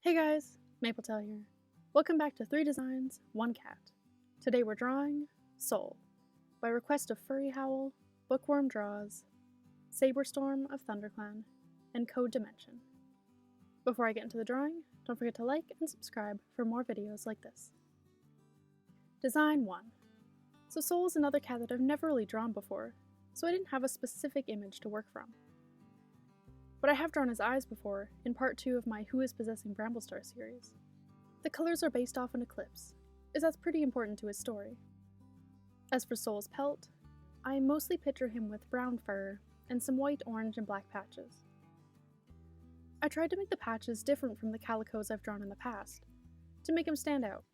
Hey guys, Mapletail here. Welcome back to 3 Designs, 1 Cat. Today we're drawing Soul, by request of Flurryhowl, Bookworm Drawz, Sabrestorm of thunderclan, and Code Dimension. Before I get into the drawing, don't forget to like and subscribe for more videos like this. Design 1. So Soul is another cat that I've never really drawn before, so I didn't have a specific image to work from. But I have drawn his eyes before, in part 2 of my Who is Possessing Bramblestar series. The colors are based off an eclipse, as that's pretty important to his story. As for Soul's pelt, I mostly picture him with brown fur and some white, orange, and black patches. I tried to make the patches different from the calicos I've drawn in the past, to make him stand out.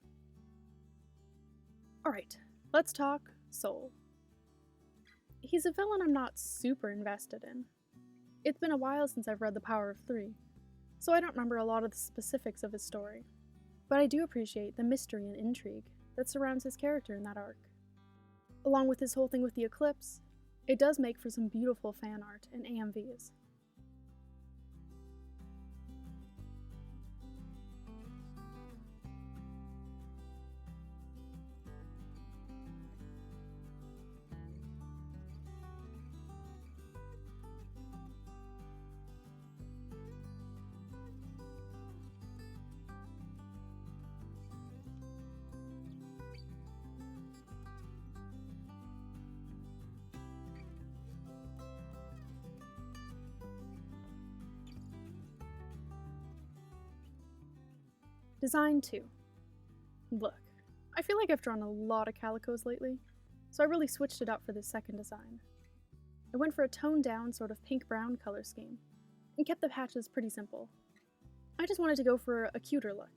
Alright, let's talk Soul. He's a villain I'm not super invested in. It's been a while since I've read The Power of Three, so I don't remember a lot of the specifics of his story, but I do appreciate the mystery and intrigue that surrounds his character in that arc. Along with this whole thing with the eclipse, it does make for some beautiful fan art and AMVs. Design 2. Look, I feel like I've drawn a lot of calicos lately, so I really switched it up for this second design. I went for a toned down sort of pink-brown color scheme, and kept the patches pretty simple. I just wanted to go for a cuter look,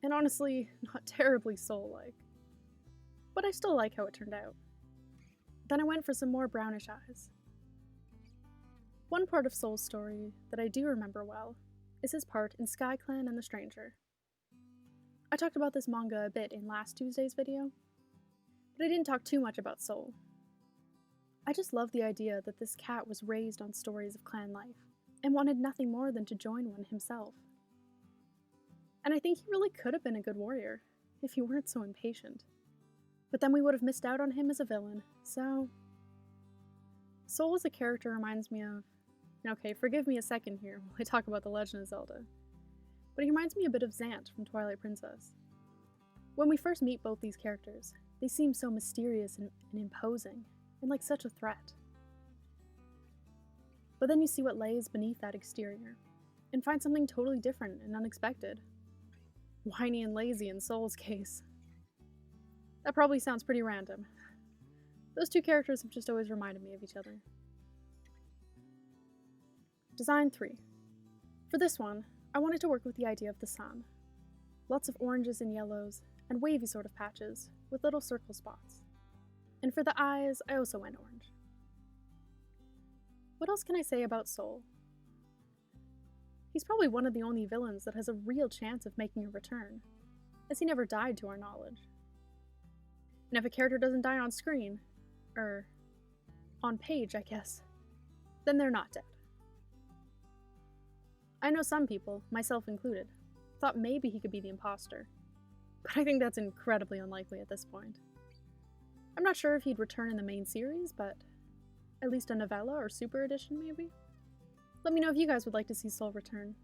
and honestly, not terribly Soul-like. But I still like how it turned out. Then I went for some more brownish eyes. One part of Soul's story that I do remember well is his part in SkyClan and the Stranger. I talked about this manga a bit in last Tuesday's video, but I didn't talk too much about Soul. I just love the idea that this cat was raised on stories of clan life, and wanted nothing more than to join one himself. And I think he really could have been a good warrior, if he weren't so impatient. But then we would have missed out on him as a villain, so... Soul as a character reminds me of... Okay, forgive me a second here while I talk about The Legend of Zelda. But he reminds me a bit of Zant from Twilight Princess. When we first meet both these characters, they seem so mysterious and imposing, and like such a threat. But then you see what lays beneath that exterior, and find something totally different and unexpected. Whiny and lazy in Soul's case. That probably sounds pretty random. Those two characters have just always reminded me of each other. Design 3. For this one, I wanted to work with the idea of the sun. Lots of oranges and yellows, and wavy sort of patches, with little circle spots. And for the eyes, I also went orange. What else can I say about Soul? He's probably one of the only villains that has a real chance of making a return, as he never died to our knowledge. And if a character doesn't die on screen, on page, I guess, then they're not dead. I know some people, myself included, thought maybe he could be the imposter, but I think that's incredibly unlikely at this point. I'm not sure if he'd return in the main series, but at least a novella or super edition maybe? Let me know if you guys would like to see Soul return.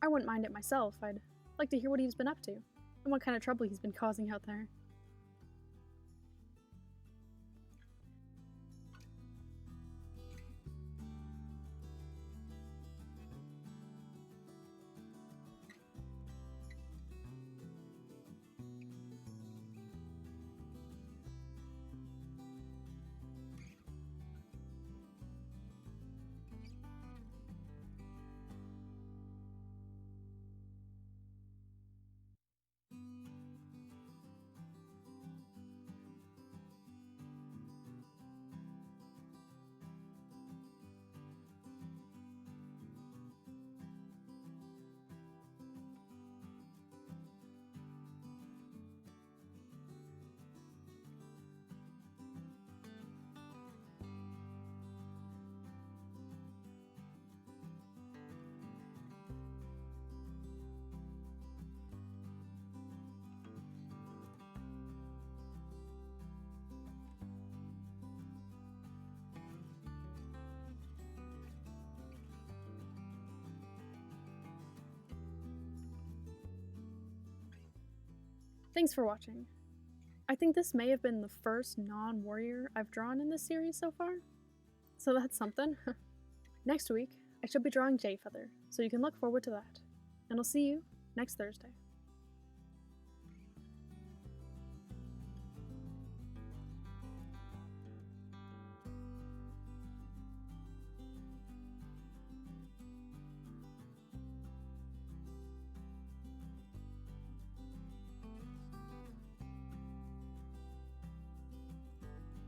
I wouldn't mind it myself. I'd like to hear what he's been up to, and what kind of trouble he's been causing out there. Thanks for watching. I think this may have been the first non-warrior I've drawn in this series so far, so that's something. Next week, I should be drawing Jayfeather, so you can look forward to that. And I'll see you next Thursday.